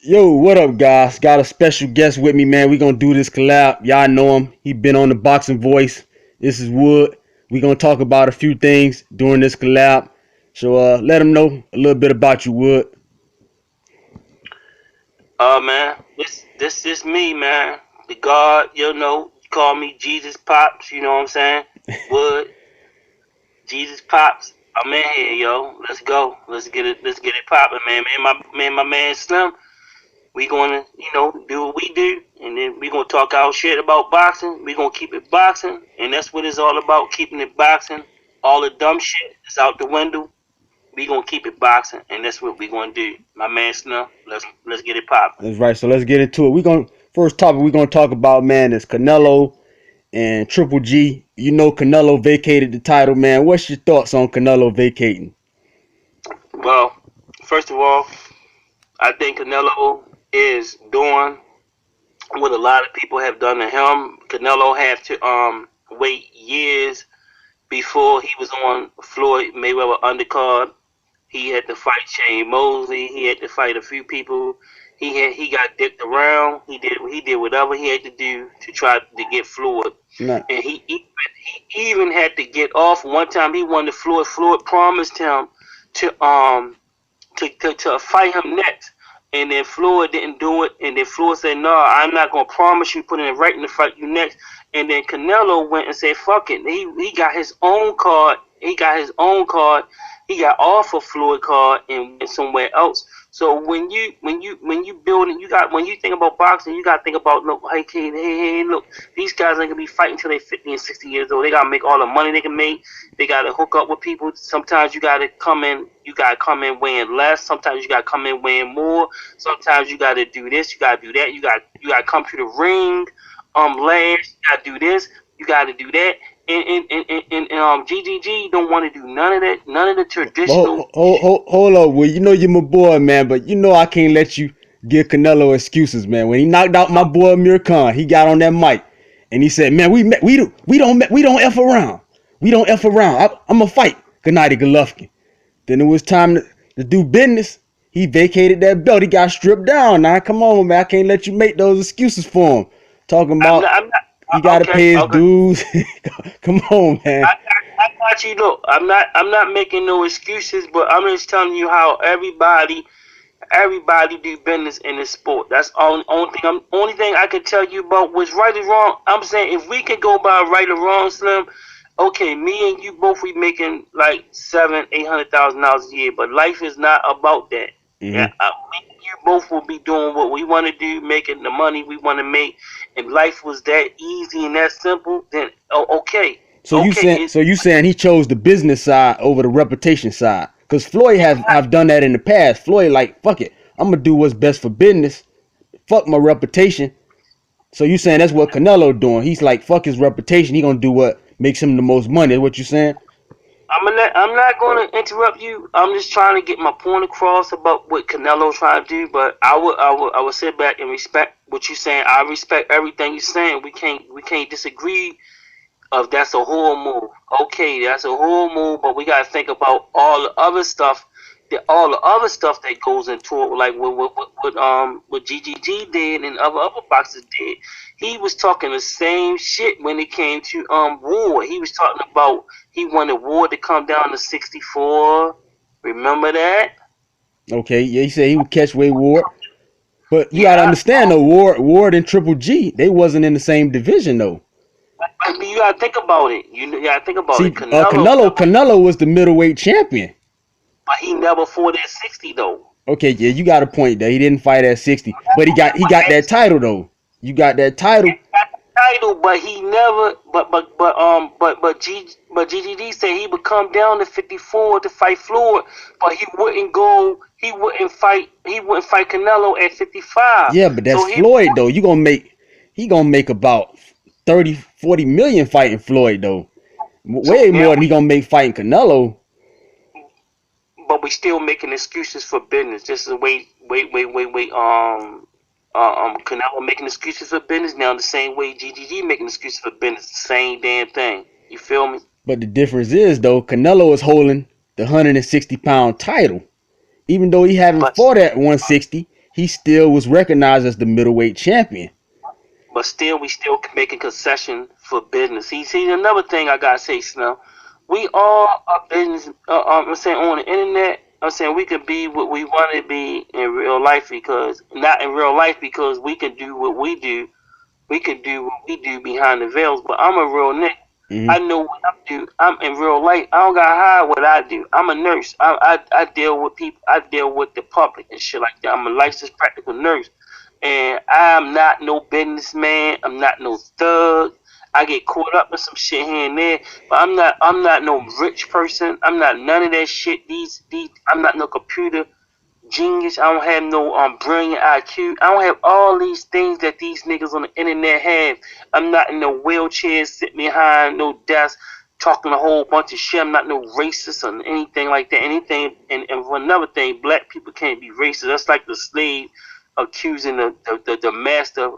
Yo, what up, guys? Got a special guest with me, man. We gonna do this collab. Y'all know him. He been on the Boxing Voice. This is Wood. We gonna talk about a few things during this collab. So, let him know a little bit about you, Wood. Man, this is me, man. The God, call me Jesus Pops. You know what I'm saying? Wood, Jesus Pops. I'm in here, yo. Let's go. Let's get it. Let's get it popping, man. My man Slim. We gonna, do what we do, and then we gonna talk our shit about boxing. We gonna keep it boxing, and that's what it's all about. Keeping it boxing. All the dumb shit is out the window. We gonna keep it boxing, and that's what we gonna do. My man Slim. Let's get it popping. That's right. So let's get into it. We gonna first topic we gonna talk about, man, is Canelo and Triple G. You know, Canelo vacated the title, man. What's your thoughts on Canelo vacating? Well, first of all, I think Canelo is doing what a lot of people have done to him. Canelo had to wait years before he was on Floyd Mayweather undercard. He had to fight Shane Mosley. He had to fight a few people. He got dicked around. He did whatever he had to do to try to get Floyd. Not, And he even had to get off. One time he wanted Floyd. Floyd promised him to fight him next. And then Floyd didn't do it. And then Floyd said, "No, I'm not gonna promise you, put it in writing to fight you next." And then Canelo went and said, "Fuck it." He got his own card. He got his own card. He got off of Floyd card and went somewhere else. So when you build it, when you think about boxing, you gotta think about, look, hey, look, these guys ain't gonna be fighting until they 50 and 60 years old. They gotta make all the money they can make. They gotta hook up with people. Sometimes you gotta come in weighing less. Sometimes you gotta come in weighing more. Sometimes you gotta do this. You gotta do that. You gotta come to the ring. Last, you gotta do this. You gotta do that. And GGG don't want to do none of that. None of the traditional. hold up. Well, you know you're my boy, man, but you know I can't let you give Canelo excuses, man. When he knocked out my boy Amir, he got on that mic and he said, "Man, we don't f around. We don't f around. I'm gonna fight Golovkin." Then it was time to do business. He vacated that belt. He got stripped down. Now, come on, man. I can't let you make those excuses for him. Talking about I'm not. he got to Okay, pay his okay. dues. Come on, man. I got you. Look, I'm not making no excuses, but I'm just telling you how everybody do business in this sport. That's only thing I can tell you about what's right or wrong. I'm saying if we could go by right or wrong, Slim. Okay, me and you both we making like $700,000-800,000 a year, but life is not about that. Yeah, Hmm. me and you both will be doing what we want to do, making the money we want to make. If life was that easy and that simple, then okay, So you okay. saying he chose the business side over the reputation side? Because Floyd have done that in the past. Floyd like, fuck it, I'm gonna do what's best for business. Fuck my reputation. So you saying that's what Canelo doing? He's like, fuck his reputation. He gonna do what makes him the most money. Is what you saying? I'm not going to interrupt you. I'm just trying to get my point across about what Canelo's trying to do. But I would sit back and respect what you're saying. I respect everything you're saying. We can't disagree. Of that's a whole move. Okay, that's a whole move. But we got to think about all the other stuff. All the other stuff that goes into it, like what GGG did and other boxers did. He was talking the same shit when it came to Ward. He was talking about he wanted Ward to come down to 64. Remember that? Okay, yeah, he said he would catch Way Ward. But you gotta Yeah. understand though, Ward and Triple G, they wasn't in the same division though. I mean, you gotta think about it. You gotta think about See, it. Canelo never, Canelo was the middleweight champion. but he never fought at 60 though. Okay, yeah, you got a point there. He didn't fight at 60, but he got that title though. You got that title. Title, but he never. But GGD said he would come down to 54 to fight Floyd, but he wouldn't go. He wouldn't fight. He wouldn't fight Canelo at 55. Yeah, but that's So he. Floyd though. He gonna make about 30, 40 million fighting Floyd though. So Way now more than he gonna make fighting Canelo. but we still making excuses for business. This is wait. Canelo making excuses for business now the same way GGG making excuses for business. The same damn thing. You feel me? But the difference is though, Canelo is holding the 160-pound title. Even though he haven't But fought at 160, he still was recognized as the middleweight champion. But still, we still making concession for business. See, another thing I gotta say, Snow, we all are business. I'm saying on the internet. I'm saying we could be what we want to be in real life because not in real life because we can do what we do. We can do what we do behind the veils. But I'm a real nigga. Mm-hmm. I know what I do. I'm in real life. I don't gotta hide what I do. I'm a nurse. I deal with people. I deal with the public and shit like that. I'm a licensed practical nurse. And I'm not no businessman. I'm not no thug. I get caught up in some shit here and there, but I'm not no rich person. I'm not none of that shit. I'm not no computer genius. I don't have no brilliant IQ. I don't have all these things that these niggas on the internet have. I'm not in no wheelchair sitting behind no desk talking a whole bunch of shit. I'm not no racist or anything like that. And for another thing, black people can't be racist. That's like the slave accusing the master.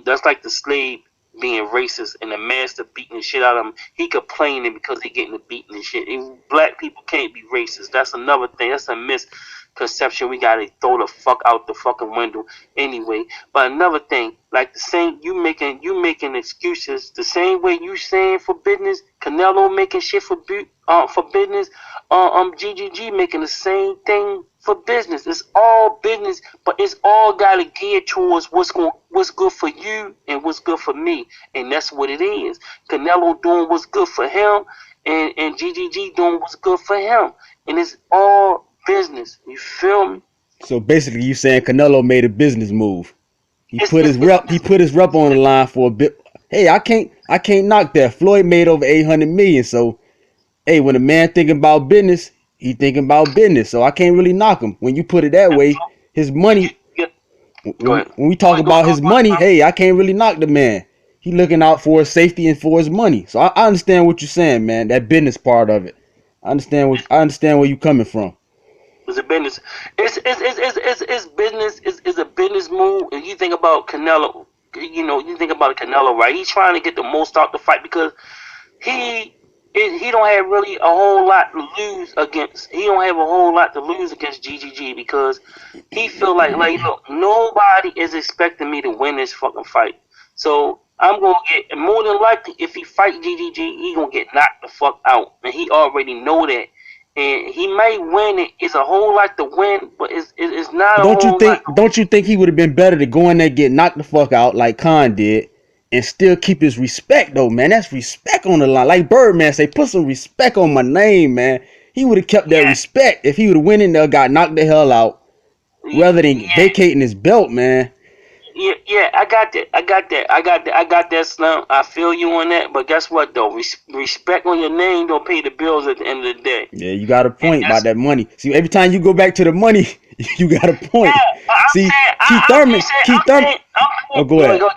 That's like the slave being racist and the master beating the shit out of him. He complaining because he getting the beating and shit. And black people can't be racist. That's another thing. That's a misconception. We gotta throw the fuck out the fucking window anyway. But another thing, like the same, you making excuses the same way you saying for business. Canelo making shit for business. GGG making the same thing for business. It's all business, but it's all gotta gear towards what's good for you and what's good for me, and that's what it is. Canelo doing what's good for him, and GGG doing what's good for him, and it's all business. You feel me? So basically, you saying Canelo made a business move. He put his rep on the line for a bit. Hey, I can't knock that. Floyd made over 800 million. So, hey, when a man thinking about business, he thinking about business. So I can't really knock him. When you put it that way, his money. When we talk about his money, hey, I can't really knock the man. He looking out for his safety and for his money. So I understand what you're saying, man. That business part of it. I understand where you coming from. It's a business. It's business. It's a business move. And you think about Canelo, you think about Canelo, right? He's trying to get the most out the fight because he don't have really a whole lot to lose against. He don't have a whole lot to lose against GGG because he feel like look, nobody is expecting me to win this fucking fight. So I'm gonna get more than likely if he fight GGG, he gonna get knocked the fuck out, and he already know that. And he may win it. It's a whole lot to win, but it's not. Don't you think he would have been better to go in there, get knocked the fuck out like Khan did, and still keep his respect though, man? That's respect on the line. Like Birdman say, put some respect on my name, man. He would have kept that respect if he would have went in there, got knocked the hell out, rather than vacating his belt, man. Yeah, I got that, Slim. I feel you on that, but guess what though? Respect on your name don't pay the bills at the end of the day. Yeah, you got a point about that money. See, every time you go back to the money, you got a point. See, Keith Thurman. Oh, go ahead. Go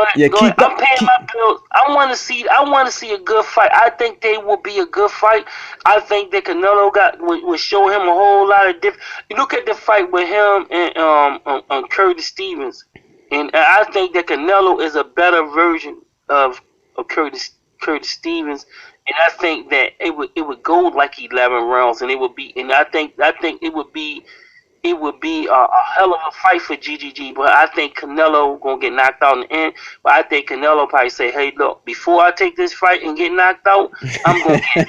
ahead. Yeah, I'm paying my bills. I want to see a good fight. I think they will be a good fight. I think that Canelo will show him a whole lot of different. You look at the fight with him and Curtis Stevens. And I think that Canelo is a better version of Curtis Stevens, and I think that it would go like 11 rounds, and it would be, and I think it would be a hell of a fight for GGG. But I think Canelo gonna get knocked out in the end. But I think Canelo probably say, "Hey, look, before I take this fight and get knocked out, I'm gonna get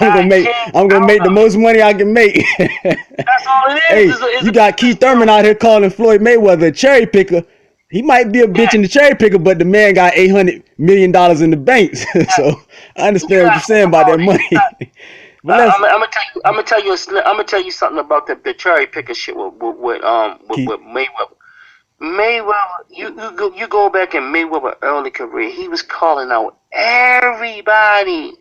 everything. I'm gonna make the most money I can make." That's all it is. Hey, you got Keith Thurman out here calling Floyd Mayweather a cherry picker. He might be a bitch in the cherry picker, but the man got $800 million in the bank. So I understand what you're saying about that money. I'm gonna tell you something about the cherry picker shit with Mayweather. Mayweather, you go back in Mayweather's early career, he was calling out everybody.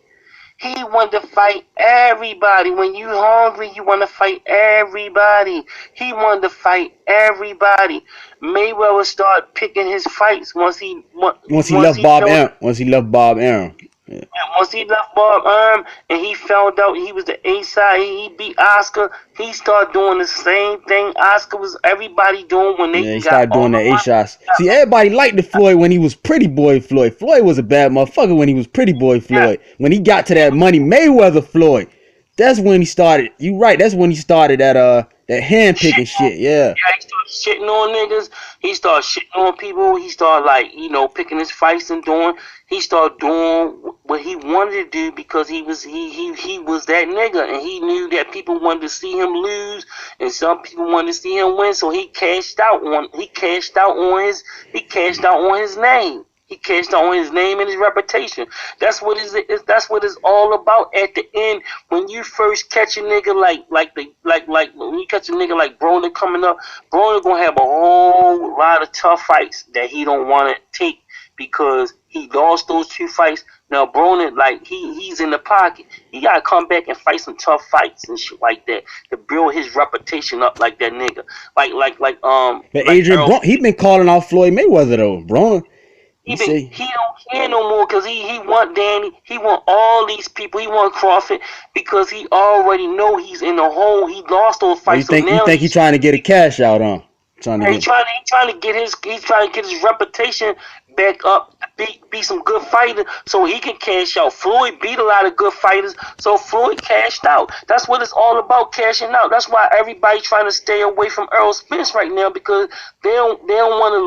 He wanted to fight everybody. When you hungry, you want to fight everybody. He wanted to fight everybody. Mayweather started picking his fights once he left Bob Arum. Once he left Bob Arum. Yeah. Once he left Bob Arum and he found out he was the A-side, he beat Oscar. He started doing the same thing Oscar was everybody doing when they started doing the A-shots. See, everybody liked the Floyd when he was pretty boy Floyd. Floyd was a bad motherfucker when he was pretty boy Floyd. When he got to that money Mayweather Floyd, That's when he started. You right. That's when he started that hand picking shit. Yeah. Yeah, he started shitting on niggas. He started shitting on people. He started picking his fights and doing. He started doing what he wanted to do because he was that nigga, and he knew that people wanted to see him lose, and some people wanted to see him win. So he cashed out on his name. He cashed out on his name and his reputation. That's what it's all about at the end. When you first catch a nigga like when you catch a nigga like Broner coming up, Broner gonna have a whole lot of tough fights that he don't want to take because he lost those 2 fights. Now Broner, he's in the pocket. He gotta come back and fight some tough fights and shit like that to build his reputation up like that nigga. But Adrian, he been calling out Floyd Mayweather though. Broner. He don't care no more because he want Danny. He want all these people. He want Crawford because he already know he's in the hole. He lost those fights. You think he's trying to get a cash out on? He's trying to get his reputation back up, be some good fighter, so he can cash out. Floyd beat a lot of good fighters, so Floyd cashed out. That's what it's all about, cashing out. That's why everybody trying to stay away from Earl Spence right now because they don't want to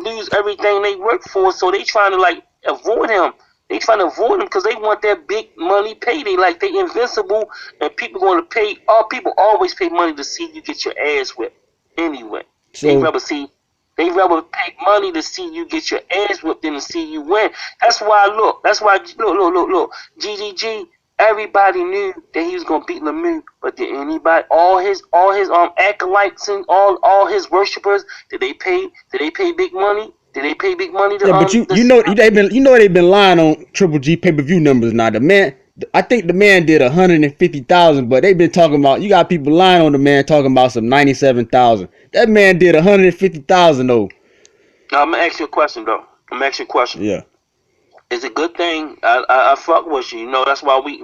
lose everything they work for. So they trying to avoid him. They trying to avoid him because they want that big money payday. Like they invincible, and people going to pay. People always pay money to see you get your ass whipped. Anyway, so, they rather pay money to see you get your ass whipped than to see you win. That's why look. GGG. Everybody knew that he was gonna beat Lemieux, but did anybody, all his acolytes and all his worshippers, did they pay big money? Did they pay big money to? Yeah, but they've been lying on Triple G pay-per-view numbers now. The man. I think the man did 150,000, but they've been talking about, you got people lying on the man talking about some 97,000. That man did 150,000 though. Now, I'm gonna ask you a question though. Yeah. It's a good thing. I fuck with you. You know, that's why we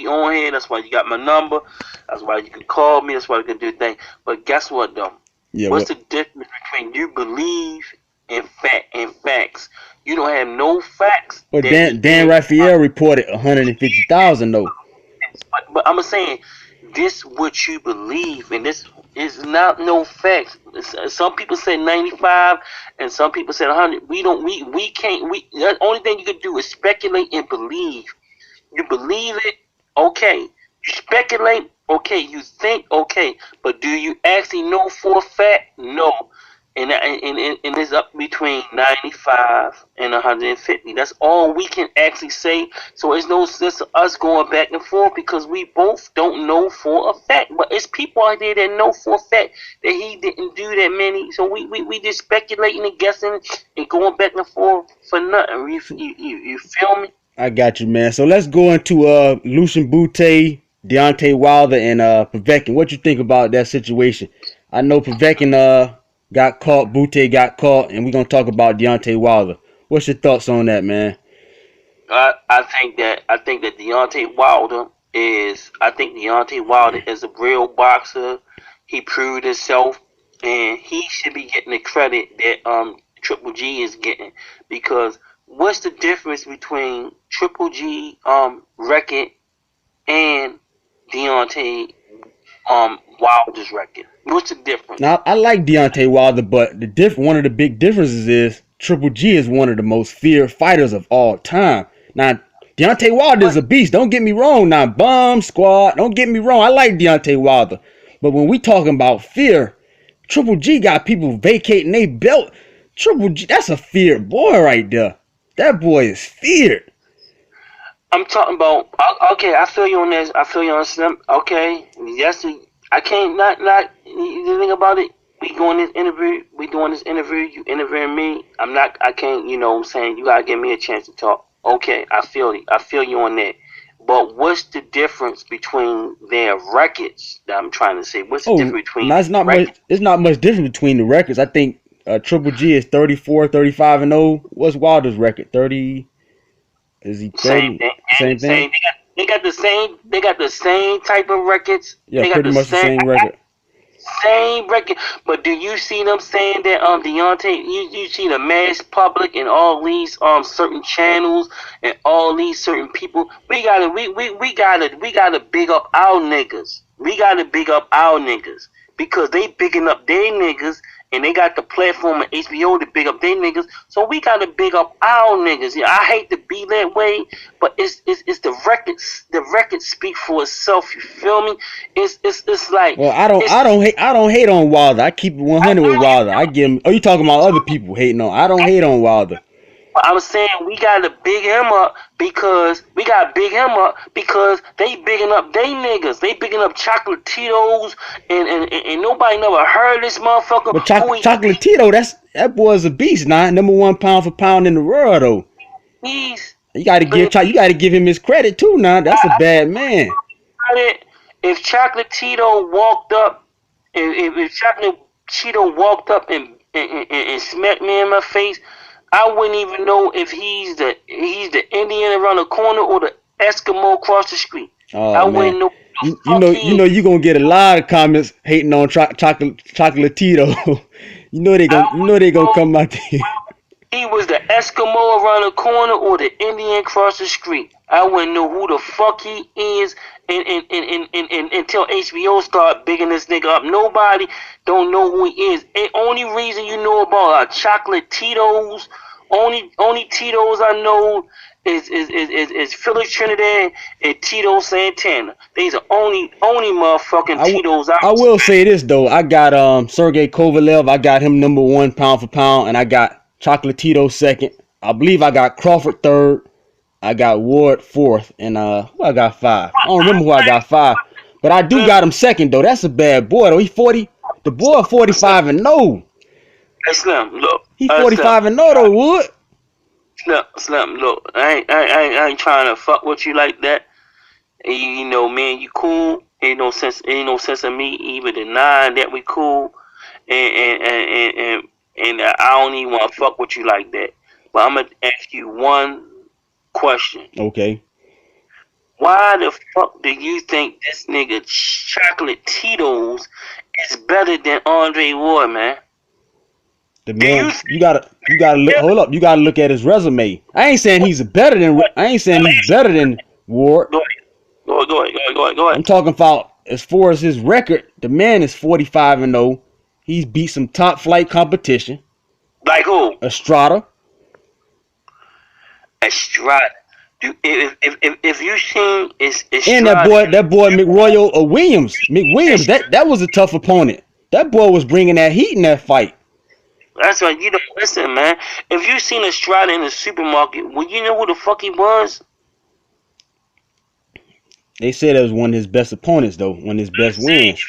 on here. That's why you got my number. That's why you can call me. That's why you can do things. But guess what though? Yeah. What's the difference between you believe and facts? You don't have no facts. But Dan Raphael reported 150,000 though. But I'm saying this what you believe, and this is not no facts. Some people say 95, and some people say 100. We can't. The only thing you can do is speculate and believe. You believe it, okay. You speculate, okay. You think, okay. But do you actually know for a fact? No. And it's up between 95 and 150. That's all we can actually say. So it's no sense of us going back and forth because we both don't know for a fact. But it's people out there that know for a fact that he didn't do that many. So we just speculating and guessing and going back and forth for nothing. You feel me? I got you, man. So let's go into Lucian Bute, Deontay Wilder, and Povetkin. What you think about that situation? I know Povetkin got caught, Bute got caught, and we're gonna talk about Deontay Wilder. What's your thoughts on that, man? I think that Deontay Wilder is a real boxer. He proved himself, and he should be getting the credit that Triple G is getting. Because what's the difference between Triple G record and Deontay Wilder's record? What's the difference? Now, I like Deontay Wilder, but one of the big differences is Triple G is one of the most feared fighters of all time. Now, Deontay Wilder is a beast. Don't get me wrong. Now, Bomb Squad, don't get me wrong. I like Deontay Wilder. But when we talking about fear, Triple G got people vacating their belt. Triple G, that's a feared boy right there. That boy is feared. I'm talking about, okay, I feel you on this. I feel you on some, okay. Yes, I can't not the thing about it. We doing this interview. You interviewing me. I can't. You know what I'm saying? You gotta give me a chance to talk. Okay, I feel you. I feel you on that. But what's the difference between their records? That I'm trying to say. What's the difference between? It's not much difference between the records. I think Triple G is 34, 35 and 0. What's Wilder's record? 30. Is he 30? Same thing. They got the same type of records. Yeah, pretty much the same record. Same record. But do you see them saying that Deontay? You see the mass public and all these certain channels and all these certain people. We gotta big up our niggas. We gotta big up our niggas because they bigging up their niggas. And they got the platform of HBO to big up their niggas, so we gotta big up our niggas. Yeah, I hate to be that way, but it's the records. The records speak for itself. You feel me? It's like. Well, I don't hate on Wilder. I keep it 100 with Wilder. I give him. Oh, you talking about other people hating on? I don't hate on Wilder. I'm saying we gotta big him up because they bigging up they niggas. They bigging up Chocolatitos and nobody never heard this motherfucker. But Chocolatito, that boy's a beast, nah. Number 1 pound for pound in the world though. You gotta give him his credit too, nah. That's a bad man. If Chocolatito walked up, if Chocolatito walked up and smacked me in my face, I wouldn't even know if he's the Indian around the corner or the Eskimo across the street. I wouldn't know. You know you're gonna get a lot of comments hating on Chocolatito. you know they gonna come out there. He was the Eskimo around the corner or the Indian across the street. I wouldn't know who the fuck he is until HBO start bigging this nigga up. Nobody don't know who he is. The only reason you know about are Chocolatitos. Only Tito's I know is Philly Trinidad and Tito Santana. These are only motherfucking Tito's. I will say this though. I got Sergey Kovalev. I got him number 1 pound for pound, and I got Chocolatito second. I believe I got Crawford third. I got Ward fourth, and who I got 5. I don't remember who I got 5, but I do got him second though. That's a bad boy though. He 40. The boy 45-0. Hey Slim, look. He 45-0 though, Wood. Slim, look. I ain't trying to fuck with you like that. And you know, man, you cool. Ain't no sense of me even denying that we cool. And I don't even want to fuck with you like that. But I'm gonna ask you one question. Okay. Why the fuck do you think this nigga Chocolatitos is better than Andre Ward, man? The man, you gotta look. Hold up, you gotta look at his resume. I ain't saying he's better than Ward. Go ahead. I'm talking about as far as his record. The man is 45-0. He's beat some top flight competition. Like who? Estrada. If you seen Estrada, and that boy McWilliams, that was a tough opponent. That boy was bringing that heat in that fight. That's right. You don't listen, man. If you seen Estrada in the supermarket, well, you know who the fuck he was? They said it was one of his best opponents, though. One of his best wins.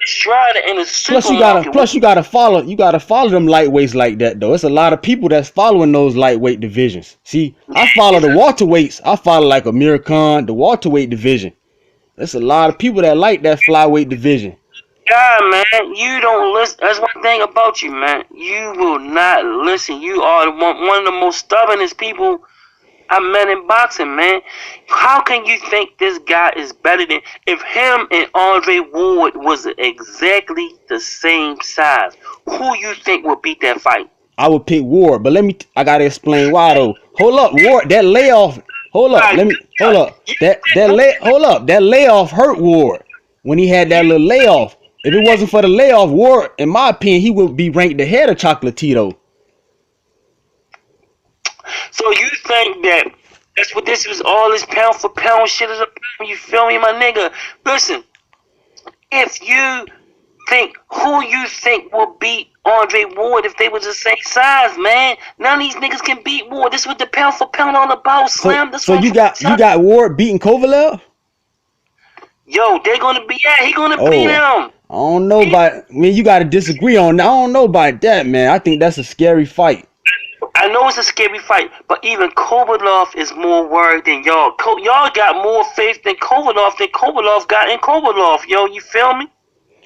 Estrada in the supermarket. Plus you gotta follow them lightweights like that, though. It's a lot of people that's following those lightweight divisions. See, I follow the welterweights. I follow like Amir Khan, the welterweight division. There's a lot of people that like that flyweight division. God, man, you don't listen. That's one thing about you, man. You will not listen. You are one of the most stubbornest people I met in boxing, man. How can you think this guy is better than if him and Andre Ward was exactly the same size? Who you think would beat that fight? I would pick Ward, but I gotta explain why though. Hold up, Ward, that layoff. Hold up. That layoff hurt Ward when he had that little layoff. If it wasn't for the layoff, Ward, in my opinion, he would be ranked ahead of Chocolatito. So you think that's what this was, all this pound for pound shit is about? You feel me, my nigga? Listen, if you think, who you think will beat Andre Ward if they was the same size, man? None of these niggas can beat Ward. This is what the pound for pound all about, Slim. So you got Ward beating Kovalev? Yo, they're gonna be he gonna beat him. I don't know you gotta disagree on that. I don't know about that, man. I think that's a scary fight. I know it's a scary fight, but even Kovalev is more worried than y'all. Y'all got more faith than Kovalev got in Kovalev, yo. You feel me?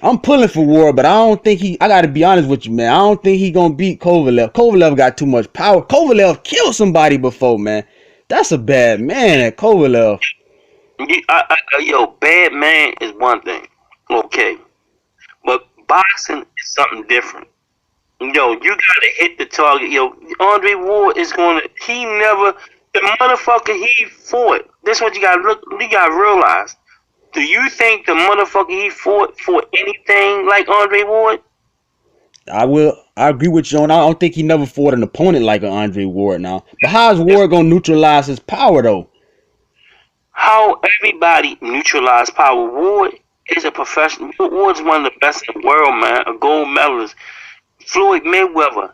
I'm pulling for Ward, but I don't think I gotta be honest with you, man. I don't think he gonna beat Kovalev. Kovalev got too much power. Kovalev killed somebody before, man. That's a bad man at Kovalev. Yo, bad man is one thing. Okay. But boxing is something different. Yo, you gotta hit the target. Yo, Andre Ward is the motherfucker he fought. This is what you gotta realize. Do you think the motherfucker he fought for anything like Andre Ward? I agree with you on. I don't think he never fought an opponent like an Andre Ward now. But how is Ward gonna neutralize his power though? How everybody neutralize power? Ward is a professional. Ward's one of the best in the world, man. A gold medalist. Floyd Mayweather.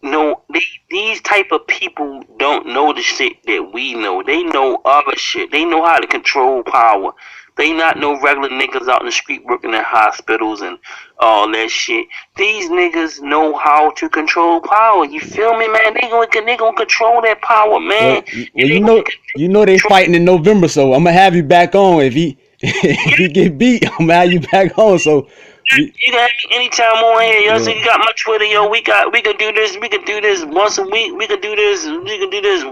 No, these type of people don't know the shit that we know. They know other shit. They know how to control power. They not no regular niggas out in the street working in hospitals and all that shit. These niggas know how to control power. You feel me, man? They gonna control that power, man. Well, you know they fighting in November, so I'm gonna have you back on if he if he get beat. I'm gonna have you back on. So you can have me anytime on here, yo. So you got my Twitter, yo. We can do this. We can do this once a week. We can do this. We can do this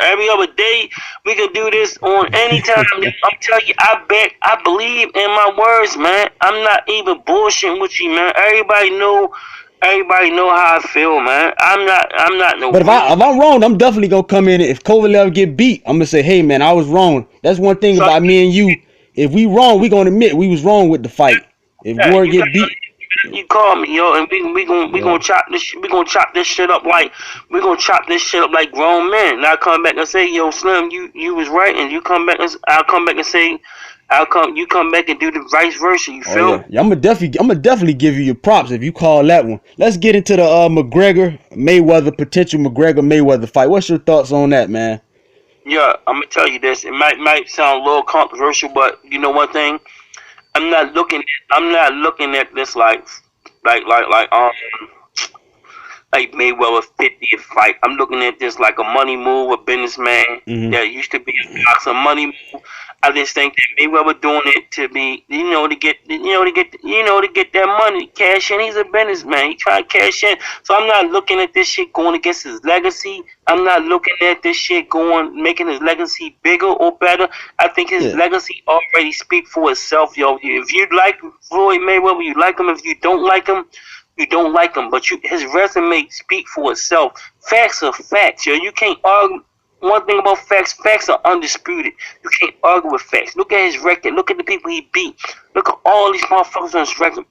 every other day. We can do this on any time. I'm telling you, I believe in my words, man. I'm not even bullshitting with you, man. Everybody know how I feel, man. I'm not no. But if I'm wrong, I'm definitely gonna come in. If Kovalev get beat, I'm gonna say, hey man, I was wrong. That's one thing about me and you. If we wrong, we gonna admit we was wrong with the fight. If Ward get beat, you call me, yo, and we gonna chop this. We gonna chop this shit up like grown men. And I come back and say, yo, Slim, you was right, and you come back and I'll come back and say, you come back and do the vice versa. You feel? Yeah, I'm gonna definitely give you your props if you call that one. Let's get into the Mcgregor Mayweather potential Mcgregor Mayweather fight. What's your thoughts on that, man? Yeah, I'm gonna tell you this. It might sound a little controversial, but you know one thing. I'm not looking at this like Mayweather 50th fight. I'm looking at this like a money move, a businessman that used to be a boxer. Money move. I just think that Mayweather doing it to be, to get that money, cash in. He's a businessman. He trying to cash in. So I'm not looking at this shit going against his legacy. I'm not looking at this shit making his legacy bigger or better. I think his legacy already speak for itself, yo. If you like Floyd Mayweather, you like him. If you don't like him, you don't like him. But his resume speak for itself. Facts are facts, yo. You can't argue. One thing about facts are undisputed. You can't argue with facts. Look at his record. Look at the people he beat. Look at all these motherfuckers on his record.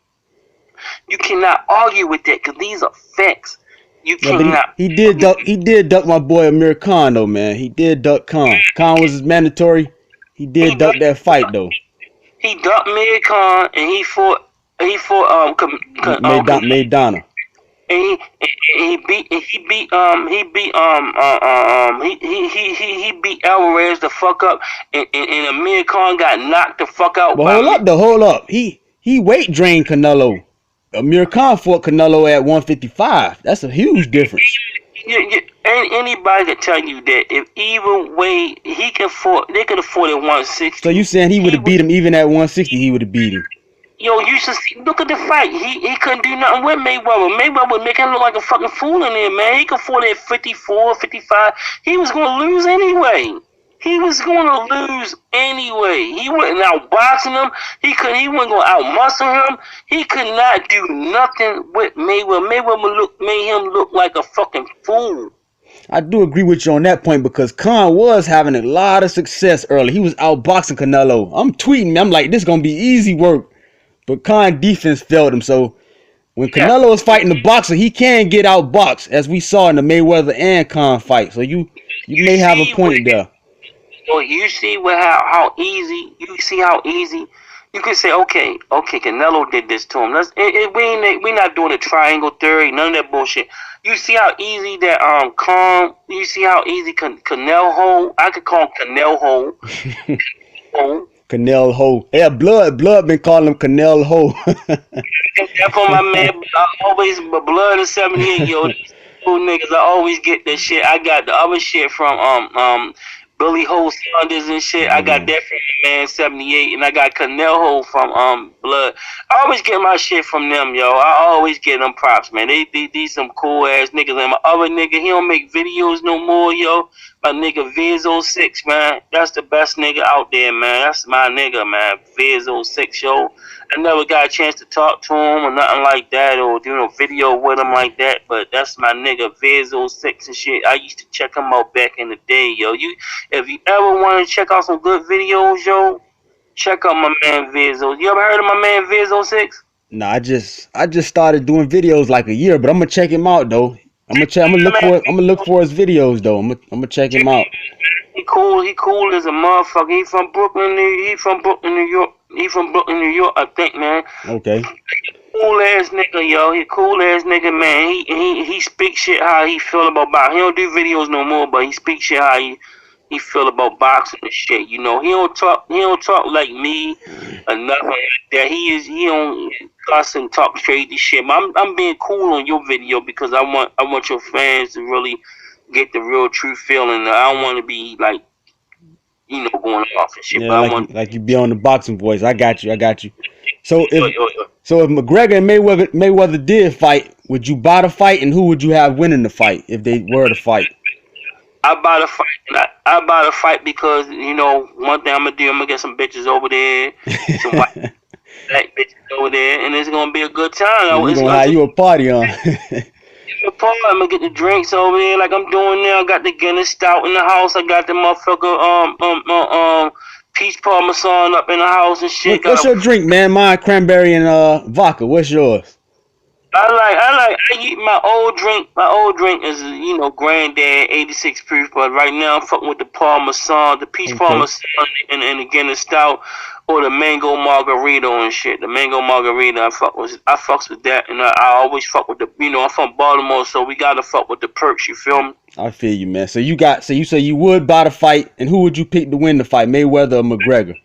You cannot argue with that because these are facts. You cannot. He did duck my boy Amir Khan though, man. He did duck Khan. Khan was his mandatory. He duck that fight though. He ducked Amir Khan and he fought Maidana. He beat Alvarez the fuck up, and Amir Khan got knocked the fuck out. But hold up. He weight drained Canelo. Amir Khan fought Canelo at 155. That's a huge difference. Anybody can tell you that if even way they could have fought at 160. So you saying he would have beat him even at 160? He would have beat him. Yo, you should look at the fight. He couldn't do nothing with Mayweather. Mayweather was making him look like a fucking fool in there, man. He could fight at 54, 55. He was going to lose anyway. He wasn't outboxing him. He wasn't going to outmuscle him. He could not do nothing with Mayweather. Mayweather made him look like a fucking fool. I do agree with you on that point because Khan was having a lot of success early. He was outboxing Canelo. I'm tweeting. I'm like, this is going to be easy work. But Khan defense failed him. So when Canelo is fighting the boxer, he can get outboxed, as we saw in the Mayweather and Khan fight. So you may have a point there. So you see how easy you can say, okay, Canelo did this to him. We're not doing a triangle theory, none of that bullshit. You see how easy that Khan. You see how easy Canelo. I could call him Canelo. Canelo Ho. Yeah, Blood been calling him Canelo Ho. That's for my man. I always Blood is 78, yo. Cool niggas. I always get that shit. I got the other shit from Billy Ho Saunders and shit. I got that from man 78, and I got Canelo from Blood. I always get my shit from them, yo. I always get them props, man. They some cool ass niggas. And my other nigga, he don't make videos no more, yo. my nigga Viz06, man. That's the best nigga out there, man. That's my nigga, man. Viz06, yo. I never got a chance to talk to him or nothing like that, or do no video with him like that. But that's my nigga Viz06 and shit. I used to check him out back in the day, yo. If you ever want to check out some good videos, yo, check out my man Viz06. You ever heard of my man Viz06? No, I just started doing videos like a year, but I'm gonna check him out though. I'm gonna look for his videos though. I'm gonna check him out. He cool as a motherfucker. He from Brooklyn, New York. He from Brooklyn, New York, I think, man. Okay. Cool ass nigga, yo. He cool ass nigga, man. He speaks shit how he feel about boxing. He don't do videos no more, but he speaks shit how he feel about boxing and shit. You know, he don't talk like me or nothing like that. He don't cuss and talk crazy shit. I'm being cool on your video because I want your fans to really get the real true feeling. I don't want to be like, you know, going off and shit. Yeah, but like you be on the boxing voice. I got you. So if McGregor and Mayweather did fight, would you buy the fight, and who would you have winning the fight if they were to fight? I buy the fight. I buy the fight because, you know, one thing I'm gonna get some bitches over there, some white black bitches over there, and it's gonna be a good time. We're gonna have you a party on. I'm gonna get the drinks over there like I'm doing now. I got the Guinness Stout in the house. I got the motherfucker peach parmesan up in the house and shit. What's your drink, man? Mine cranberry and vodka. What's yours? I eat my old drink. My old drink is, you know, Granddad 86 proof, but right now I'm fucking with the parmesan, the peach parmesan, and again the stout, or the mango margarita and shit. The mango margarita, I fucks with that, and I always fuck with the, you know, I'm from Baltimore, so we gotta fuck with the perks. You feel me? I feel you, man. So you say you would buy the fight, and who would you pick to win the fight, Mayweather or McGregor?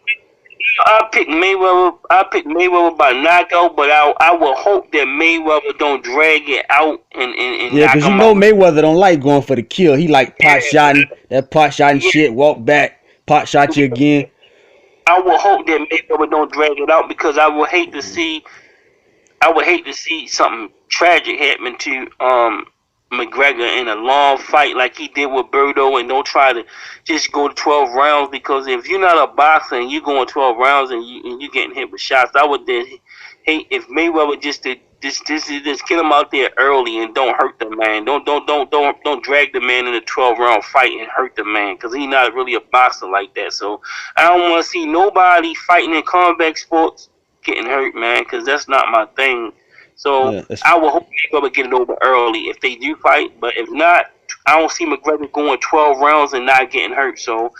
I pick Mayweather by knockout, but I will hope that Mayweather don't drag it out and yeah, because you know Mayweather don't like going for the kill. He like pot shotting shit, walk back, pot shot you again. I will hope that Mayweather don't drag it out because I would hate to see something tragic happen to McGregor in a long fight like he did with Berto, and don't try to just go to 12 rounds, because if you're not a boxer and you're going 12 rounds and you getting hit with shots, I would then hate if Mayweather just get him out there early and don't hurt the man. Don't drag the man in a 12-round fight and hurt the man, because he's not really a boxer like that. So I don't want to see nobody fighting in combat sports getting hurt, man, because that's not my thing. So yeah, I will hope Mayweather get it over early if they do fight. But if not, I don't see McGregor going 12 rounds and not getting hurt. So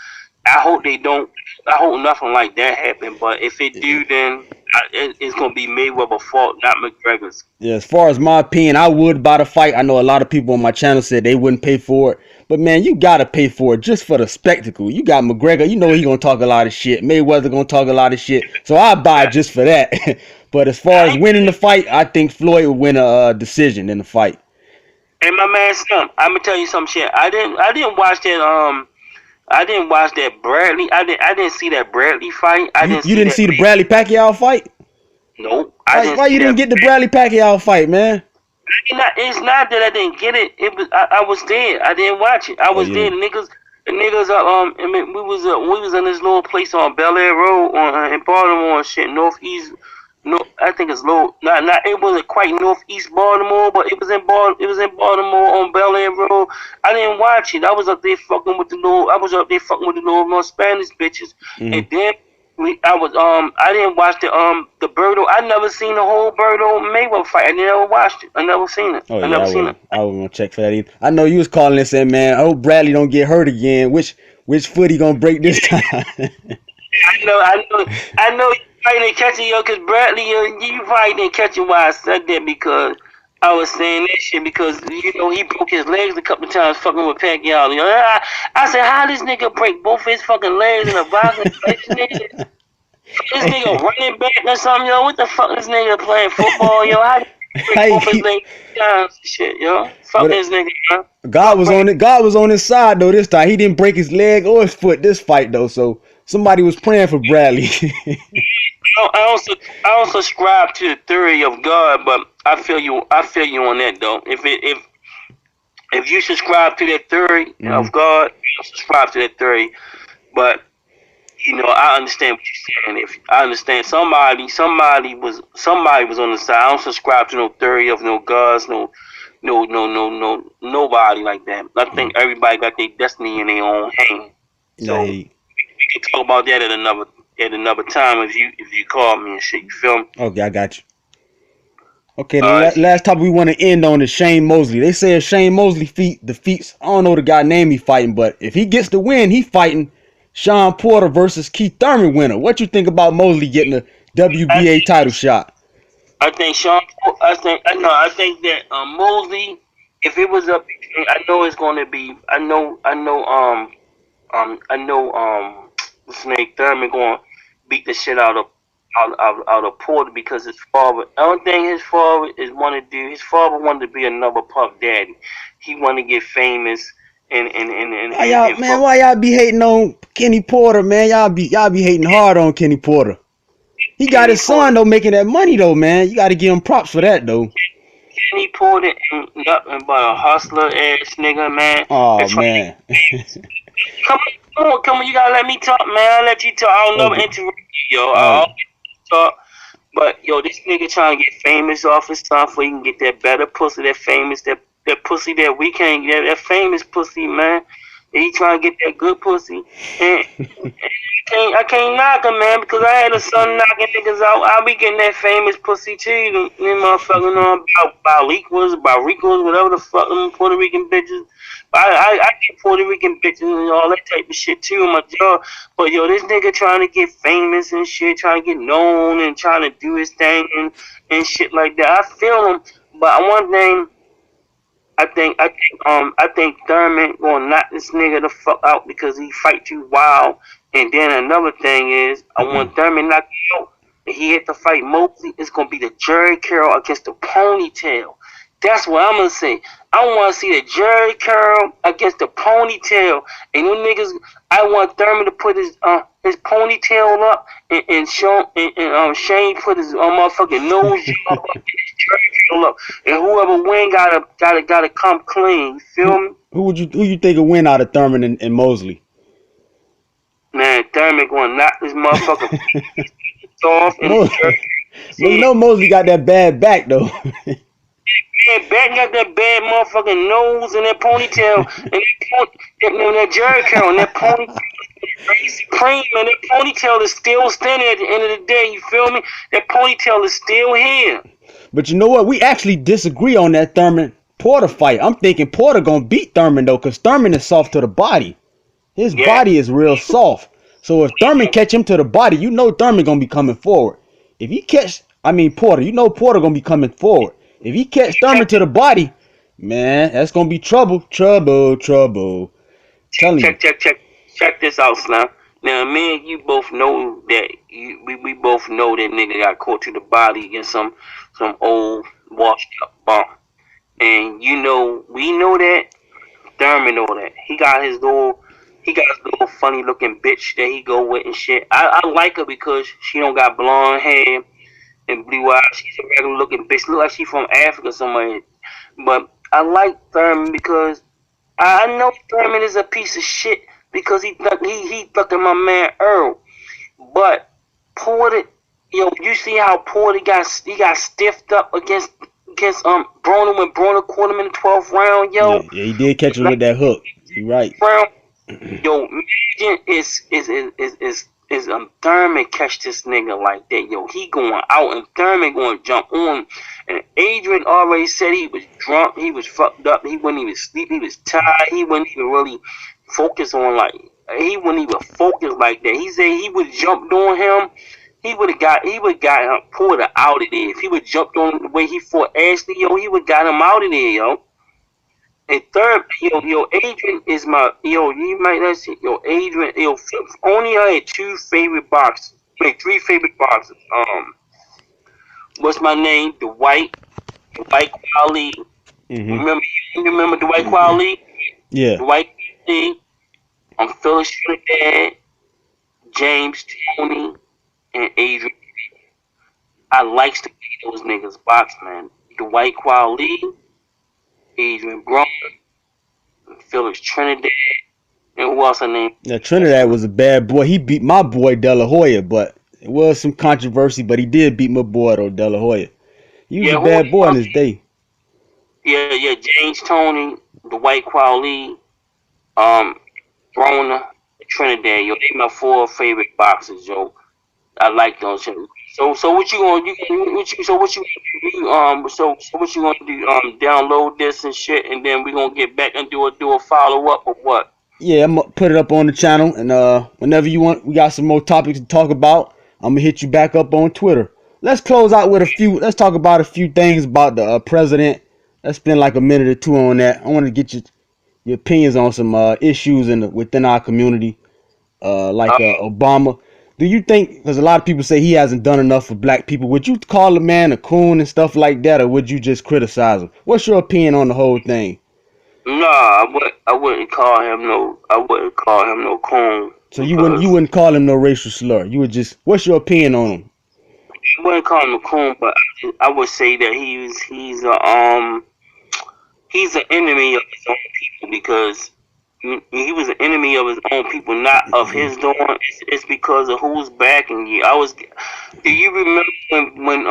I hope they don't. I hope nothing like that happen. But if it do, then it's gonna be Mayweather's fault, not McGregor's. Yeah, as far as my opinion, I would buy the fight. I know a lot of people on my channel said they wouldn't pay for it. But man, you gotta pay for it just for the spectacle. You got McGregor, you know he gonna talk a lot of shit. Mayweather gonna talk a lot of shit. So I buy it just for that. But as far as winning the fight, I think Floyd would win a decision in the fight. Hey, my man, I'm gonna tell you some shit. I didn't watch that. I didn't watch that Bradley. I didn't see that Bradley fight. You didn't see the Bradley Pacquiao fight? Nope. Why you didn't get the Bradley Pacquiao fight, man? It's not that I didn't get it. It was I was there. I didn't watch it. I was there. The niggas. I mean, we was in this little place on Bel Air Road in Baltimore and shit, northeast. No, I think it's low. Not. It wasn't quite northeast Baltimore, but it was in Baltimore on Bel Air Road. I didn't watch it. I was up there fucking with the little Spanish bitches, and then I didn't watch the Berto. I never seen the whole Berto Mayweather fight. I never watched it. I never seen it. Oh, I never seen it. I was gonna check for that either. I know you was calling and saying, man, I hope Bradley don't get hurt again. Which foot he gonna break this time? I know. You probably didn't catch it, yo, because Bradley, you probably didn't catch it why I said that, because I was saying that shit because, you know, he broke his legs a couple of times fucking with Pacquiao. You know, I said, how this nigga break both his fucking legs in a boxing match, nigga? This nigga running back or something, yo? What the fuck this nigga playing football, yo? How he break both his legs and shit, yo? Fuck this nigga, yo. God was on his side, though, this time. He didn't break his leg or his foot this fight, though, so somebody was praying for Bradley. I don't subscribe to the theory of God, but I feel you on that though. If if you subscribe to that theory of God, you subscribe to that theory. But you know, I understand what you're saying. If I understand somebody was on the side. I don't subscribe to no theory of no gods, nobody like that. I think everybody got their destiny in their own hand. So we can talk about that at another time if you call me and shit. You feel me? Okay, I got you. Okay, the last topic we want to end on is Shane Mosley. They say if Shane Mosley defeats, I don't know the guy name he fighting, but if he gets the win, he fighting Sean Porter versus Keith Thurman winner. What you think about Mosley getting a WBA title shot? I think I think that Mosley, if it was up, I know it's going to be. What's his name? Thurman going to beat the shit out of Porter because his father. I don't think his father is want to do. His father wanted to be another Puff Daddy. He wanted to get famous why y'all be hating on Kenny Porter, man? Y'all be hating hard on Kenny Porter. He got his son though making that money though, man. You got to give him props for that though. Kenny Porter ain't nothing but a hustler ass nigga, man. Oh man. Come on, you gotta let me talk, man. I'll let you talk. I'll never interrupt you, yo. I'll talk. But yo, this nigga trying to get famous off his stuff so he can get that better pussy, that famous, that pussy that we can't get, that famous pussy, man. He trying to get that good pussy. And I can't knock him, man, because I had a son knocking niggas out. I'll be getting that famous pussy too. Them motherfuckers know about Ricos, whatever the fuck, them Puerto Rican bitches. I get Puerto Rican bitches and all that type of shit too in my job. But yo, this nigga trying to get famous and shit, trying to get known and trying to do his thing and shit like that. I feel him, but one thing. I think Thurman gonna knock this nigga the fuck out because he fight you wild. And then another thing is, I want Thurman knock you out. If he hit to fight Mosley, it's gonna be the Jerry Curl against the ponytail. That's what I'm gonna say. I want to see the Jerry Curl against the ponytail. And them niggas, I want Thurman to put his ponytail up and Shane put his motherfucking nose up and his Jerry Curl up. And whoever win gotta come clean. You feel me? Who you think will win out of Thurman and Mosley? Man, Thurman gonna knock this motherfucker off and his Jerry. Well, you know Mosley got that bad back though. That back got that bad motherfucking nose and that ponytail and that Jerry Curl and that ponytail supreme, and that ponytail is still standing at the end of the day. You feel me? That ponytail is still here. But you know what? We actually disagree on that Thurman Porter fight. I'm thinking Porter gonna beat Thurman though, cause Thurman is soft to the body. His body is real soft. So if Thurman catch him to the body, you know Thurman gonna be coming forward. If he catch, Porter, you know Porter gonna be coming forward. If he catch Thurman to the body, man, that's gonna be trouble. Check this out, Slam. Now, me and you both know that we both know that nigga got caught to the body against some old washed up bum, and you know we know that. Thurman know that. He got his little funny looking bitch that he go with and shit. I like her because she don't got blonde hair and blue eyes. She's a regular looking bitch. Look like she from Africa somewhere. But I like Thurman because I know Thurman is a piece of shit because he fucking my man Earl. But Porter, yo, you see how Porter got stiffed up against Broner when Broner caught him in the 12th round, yo. Yeah, he did catch him with that hook. You right. Yo, imagine is Thurman catch this nigga like that, yo. He going out and Thurman going to jump on. And Adrian already said he was drunk, he was fucked up, he wouldn't even sleep, he was tired, he wouldn't even really focus on like that. He said he would have jumped on him. He would have got Porter out of there. If he would have jumped on the way he fought Ashley, yo, he would have got him out of there, yo. And third, yo, Adrian is my, you might not see, Adrian, only I had three favorite boxers. What's my name? Dwight Quali. Mm-hmm. Remember Dwight Quali? Yeah. Dwight Quali. Phyllis Trinidad, James Tony, and Adrian. I likes to see those niggas box, man. Dwight Quali, Adrian Broner, Felix Trinidad, and who else I named? Yeah, Trinidad was a bad boy. He beat my boy De La Hoya, but it was some controversy. But he did beat my boy though, De La Hoya. He was a Yeah, bad boy in his day. Yeah, James Toney, the White Quali, Broner, Trinidad. Yo, they my 4 favorite boxers, yo. I like those. So what you gonna what you gonna do? Download this and shit, and then we gonna get back and do a follow up or what? Yeah, I'm gonna put it up on the channel, and whenever you want, we got some more topics to talk about. I'm gonna hit you back up on Twitter. Let's close out with a few. Let's talk about a few things about the president. Let's spend like a minute or two on that. I want to get your opinions on some issues within our community, like Obama. Do you think, because a lot of people say he hasn't done enough for black people, would you call the man a coon and stuff like that, or would you just criticize him? What's your opinion on the whole thing? Nah, I wouldn't call him no coon. So you wouldn't call him no racial slur. You would just, what's your opinion on him? I wouldn't call him a coon, but I would say that he's an enemy of his own people, because he was an enemy of his own people, not of his doing. It's because of who's backing you. Do you remember when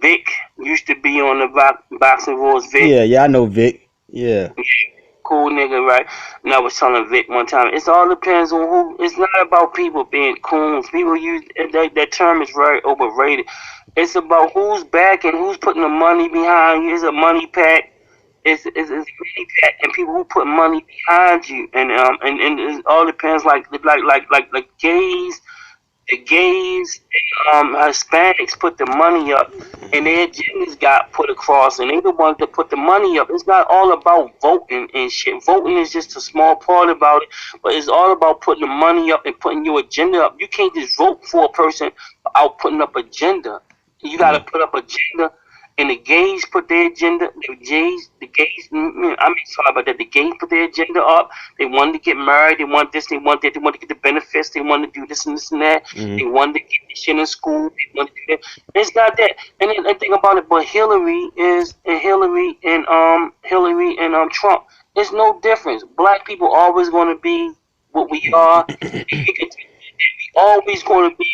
Vic used to be on the ThaBoxingVoice? Vic? Yeah, I know Vic. Yeah. Cool nigga, right? And I was telling Vic one time, it all depends on who. It's not about people being coons. People use that term is very overrated. It's about who's backing, who's putting the money behind you. It's a money pack. It's money pack, and people who put money behind you, and it all depends. Like gays. The gays and Hispanics put the money up, and their agendas got put across, and they the ones that put the money up. It's not all about voting and shit. Voting is just a small part about it, but it's all about putting the money up and putting your agenda up. You can't just vote for a person without putting up agenda. You got to put up agenda. And the gays put their agenda. The gays. Sorry about that. The gays put their agenda up. They wanted to get married. They want this. They want that. They want to get the benefits. They want to do this and this and that. They wanted to get this shit in school. They want to do that. It's not that. And then the thing about it, but Hillary and Trump. It's no difference. Black people always going to be what we are. Always going to be.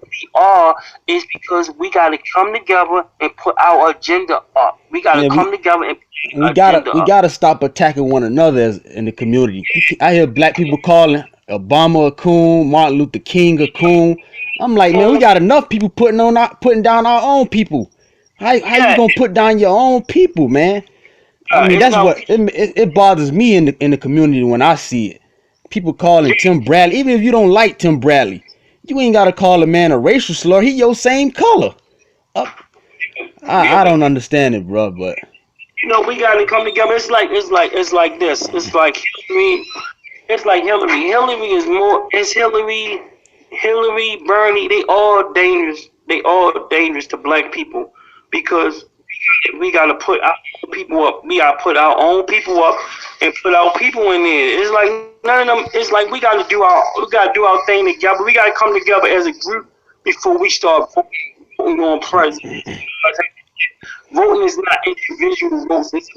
We are is because we got to come together and put our agenda up. We got to come together and put our agenda up. We gotta stop attacking one another in the community. I hear black people calling Obama a coon, Martin Luther King a coon. I'm like, man, we got enough people putting down our own people. How you gonna put down your own people, man? I mean, that's what it bothers me in the community when I see it. People calling Tim Bradley, even if you don't like Tim Bradley. You ain't gotta call a man a racial slur. He your same color. I don't understand it, bro. But we gotta come together. It's like this. It's like Hillary. It's like Hillary. Hillary is more. It's Hillary, Bernie. They all dangerous. They all dangerous to black people, because we gotta put our people up. We gotta put our own people up and put our people in there. It's like none of them. It's like we gotta do our thing together. We gotta come together as a group before we start voting on president. Voting is not individual votes. It's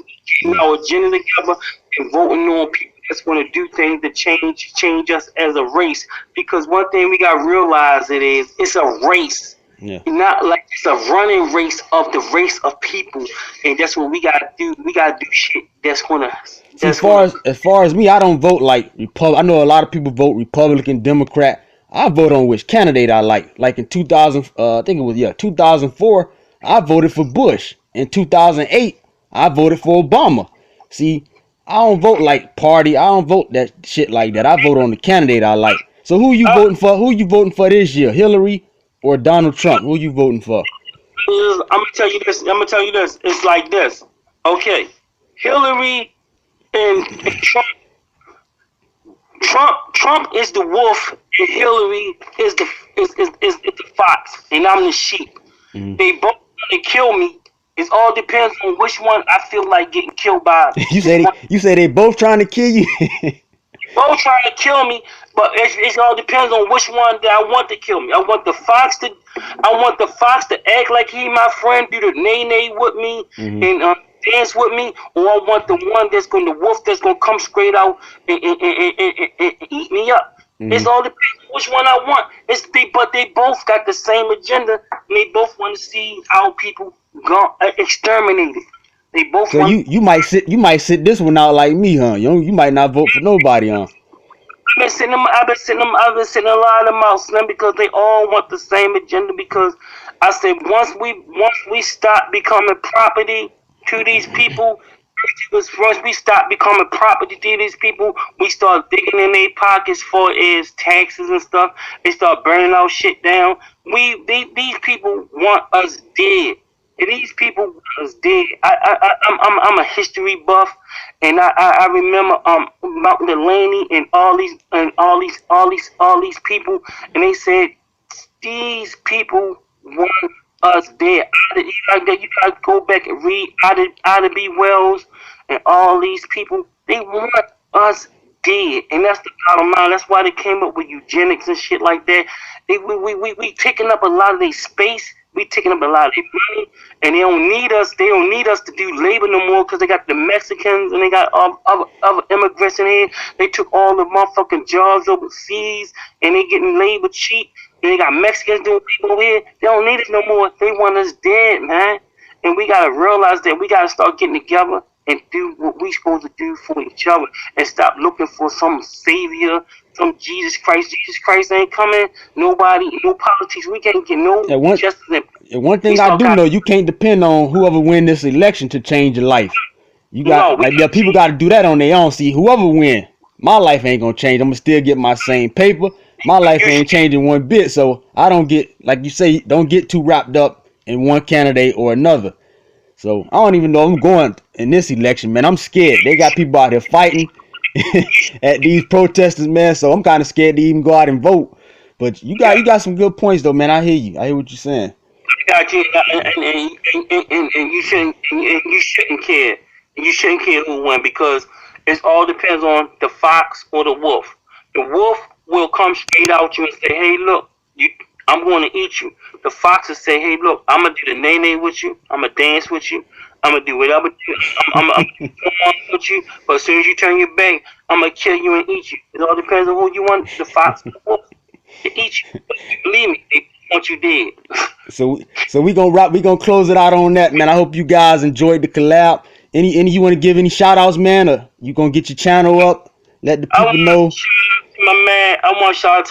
getting our agenda together and voting on people that's going to do things to change us as a race. Because one thing we gotta realize it's a race. Yeah. Not like it's a running race of the race of people, and that's what we gotta do. We gotta do shit that's gonna. As far as me, I don't vote like Republican. I know a lot of people vote Republican, Democrat. I vote on which candidate I like. Like in 2000, I think it was 2004. I voted for Bush. In 2008, I voted for Obama. See, I don't vote like party. I don't vote that shit like that. I vote on the candidate I like. So who you voting for? Who you voting for this year? Hillary or Donald Trump? Who you voting for? I'm gonna tell you this. It's like this. Okay, Hillary and Trump. Trump is the wolf, and Hillary is the fox, and I'm the sheep. Mm-hmm. They both want to kill me. It all depends on which one I feel like getting killed by. You say they both trying to kill you? Both trying to kill me, but it all depends on which one that I want to kill me. I want the fox to act like he my friend, do the nay with me, mm-hmm. dance with me, or I want the one that's going to wolf that's going to come straight out and eat me up. It's all depends which one I want. But they both got the same agenda, and they both want to see our people gone exterminated. They both So want. you might sit this one out like me, huh? You might not vote for nobody, huh? I've been sitting a lot of them out, Slim, because they all want the same agenda. Because I said once we stop becoming property to these people, once we stop becoming property to these people, we start digging in their pockets for is taxes and stuff. They start burning our shit down. These people want us dead. These people was dead. I'm a history buff, and I remember Mountain Delaney and all these people, and they said these people want us dead. You gotta go back and read Ida B. Wells and all these people. They want us dead, and that's the bottom line. That's why they came up with eugenics and shit like that. We taking up a lot of their space. We taking up a lot of their money, and they don't need us. They don't need us to do labor no more because they got the Mexicans and they got other immigrants in here. They took all the motherfucking jobs overseas, and they getting labor cheap. And they got Mexicans doing labor over here. They don't need us no more. They want us dead, man. And we gotta realize that we gotta start getting together and do what we supposed to do for each other, and stop looking for some savior, some Jesus Christ. Jesus Christ ain't coming. Nobody, no politics. We can't get no justice. And one thing I do know, you can't depend on whoever win this election to change your life. You got people got to do that on their own. See, whoever win, my life ain't gonna change. I'm gonna still get my same paper. My life ain't changing one bit. So I don't get, like you say, don't get too wrapped up in one candidate or another. So I don't even know I'm going in this election, man. I'm scared. They got people out here fighting at these protesters, man. So I'm kind of scared to even go out and vote. But you got some good points, though, man. I hear you. I hear what you're saying. And you shouldn't care. You shouldn't care who won, because it all depends on the fox or the wolf. The wolf will come straight out you and say, "Hey, look, I'm going to eat you." The fox will say, "Hey, look, I'm gonna do the nay with you. I'm gonna dance with you. I'm gonna do whatever. I'm gonna with you. But as soon as you turn your back, I'm gonna kill you and eat you." It all depends on who you want. The fox or the wolf to eat you. But believe me, they want you dead. So we gonna close it out on that, man. I hope you guys enjoyed the collab. Any you want to give any shout outs, man, or you gonna get your channel up? Let the people know. My man, I want shout out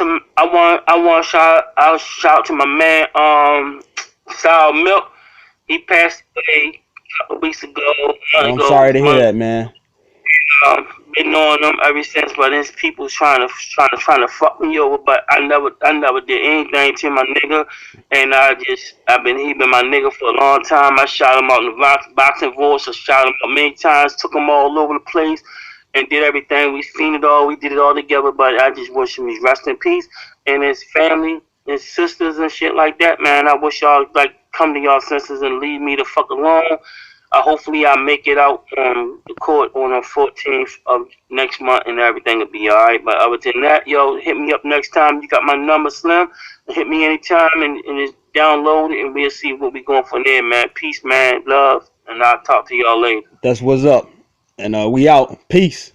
to my man, Sour Milk. He passed away a couple weeks ago. I'm sorry to hear that, man. Been knowing them ever since, but there's people trying to fuck me over, but I never did anything to my nigga, and he been my nigga for a long time. I shot him out in the boxing voice, I shot him out many times, took him all over the place, and did everything. We seen it all, we did it all together, but I just wish him he's rest in peace, and his family, his sisters and shit like that, man. I wish y'all come to y'all senses and leave me the fuck alone. Hopefully I make it out on the court on the 14th of next month, and everything will be alright. But other than that, yo, hit me up next time. You got my number, Slim. Hit me anytime and just download it, and we'll see what we going from there, man. Peace, man. Love, and I'll talk to y'all later. That's what's up. And we out. Peace.